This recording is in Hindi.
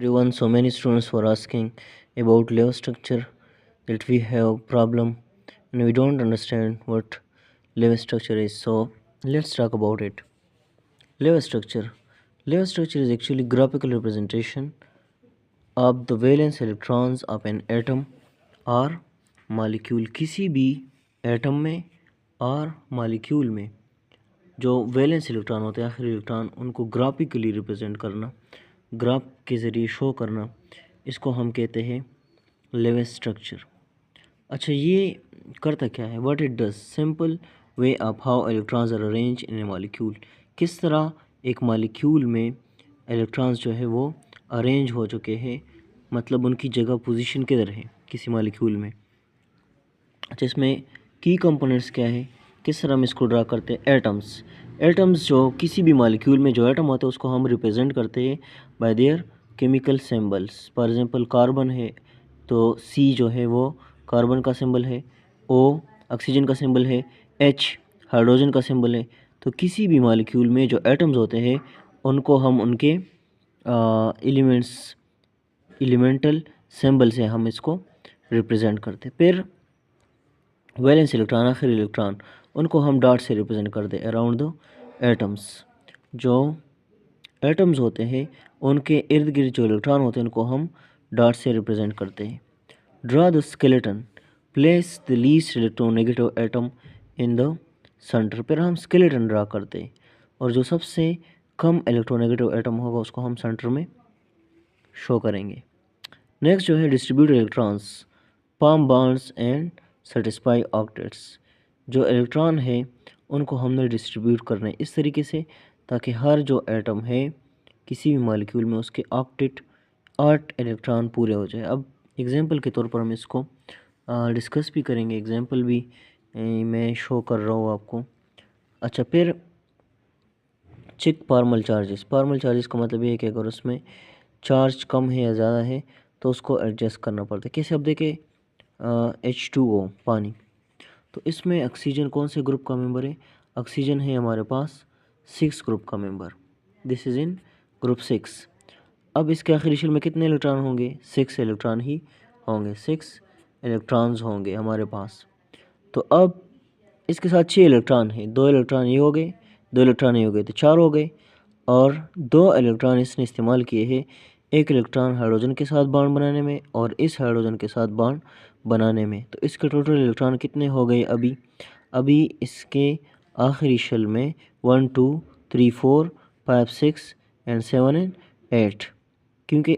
Everyone, so many students were asking about layer structure, that we have problem and we don't understand what layer structure is. So let's talk about it. Layer structure. Layer structure is actually graphical representation of the valence electrons of an atom or molecule. किसी भी एटम में और मॉलिक्यूल में जो वैलेंस इलेक्ट्रॉन होते हैं, आखिरी इलेक्ट्रॉन, उनको ग्राफिकली रिप्रेजेंट करना, ग्राफ के ज़रिए शो करना, इसको हम कहते हैं लेवेल स्ट्रक्चर। अच्छा, ये करता क्या है? What it does? Simple way of how electrons are arrange in a molecule. किस तरह एक मॉलिक्यूल में इलेक्ट्रॉन्स जो है वो अरेंज हो चुके हैं, मतलब उनकी जगह पोजीशन किधर है किसी मॉलिक्यूल में। अच्छा, इसमें की कंपोनेंट्स क्या है, किस तरह हम इसको ड्रा करते हैं? एटम्स। एटम्स जो किसी भी मॉलिक्यूल में जो एटम होता है उसको हम रिप्रेजेंट करते हैं bye there chemical symbols. For example carbon है तो सी जो है वो कार्बन का सिंबल है, ओ ऑक्सीजन का सिंबल है, एच हाइड्रोजन का सिंबल है। तो किसी भी मॉलिक्यूल में जो एटम्स होते हैं उनको हम उनके एलिमेंटल सिंबल से हम इसको रिप्रेजेंट करते हैं। फिर वैलेंस इलेक्ट्रॉन, आखिरी इलेक्ट्रॉन, उनको हम डॉट से रिप्रेजेंट करते हैं अराउंड द एटम्स। जो एटम्स होते हैं उनके इर्द गिर्द जो इलेक्ट्रॉन होते हैं उनको हम डॉट से रिप्रेजेंट करते हैं। Draw the skeleton, place the least electronegative atom in the centre. फिर हम स्केलेटन ड्रा करते हैं और जो सबसे कम इलेक्ट्रोनेगेटिव एटम होगा उसको हम सेंटर में शो करेंगे। नेक्स्ट जो है distribute electrons, palm bonds and satisfy octets. जो इलेक्ट्रॉन है उनको हमने डिस्ट्रीब्यूट करना है इस तरीके से ताकि हर जो एटम है किसी भी मॉलिक्यूल में उसके ऑक्टेट 8 इलेक्ट्रॉन पूरे हो जाए। अब एग्जांपल के तौर पर हम इसको डिस्कस भी करेंगे, एग्जांपल भी मैं शो कर रहा हूँ आपको। अच्छा, फिर चेक पार्मल चार्जेस। पार्मल चार्जेस का मतलब ये है कि अगर उसमें चार्ज कम है या ज़्यादा है तो उसको एडजस्ट करना पड़ता है। कैसे? अब देखिए H2O पानी, तो इसमें ऑक्सीजन कौन से ग्रुप का मेंबर है? ऑक्सीजन है हमारे पास 6 ग्रुप का member, this is in group 6। अब इसके आखिरी शेल में कितने इलेक्ट्रॉन होंगे? 6 इलेक्ट्रॉन ही होंगे, 6 इलेक्ट्रॉन्स होंगे हमारे पास। तो अब इसके साथ 6 इलेक्ट्रॉन हैं, 2 इलेक्ट्रॉन ये हो गए, 2 इलेक्ट्रॉन ये हो गए, तो 4 हो गए। और 2 इलेक्ट्रॉन इसने इस्तेमाल किए हैं, एक इलेक्ट्रॉन हाइड्रोजन के साथ बॉन्ड बनाने में और इस हाइड्रोजन के साथ बॉन्ड बनाने में। तो इसके टोटल इलेक्ट्रॉन कितने हो गए? अभी इसके आखिरी शेल में 1 2 3 4 5 6 एंड 7 एंड 8, क्योंकि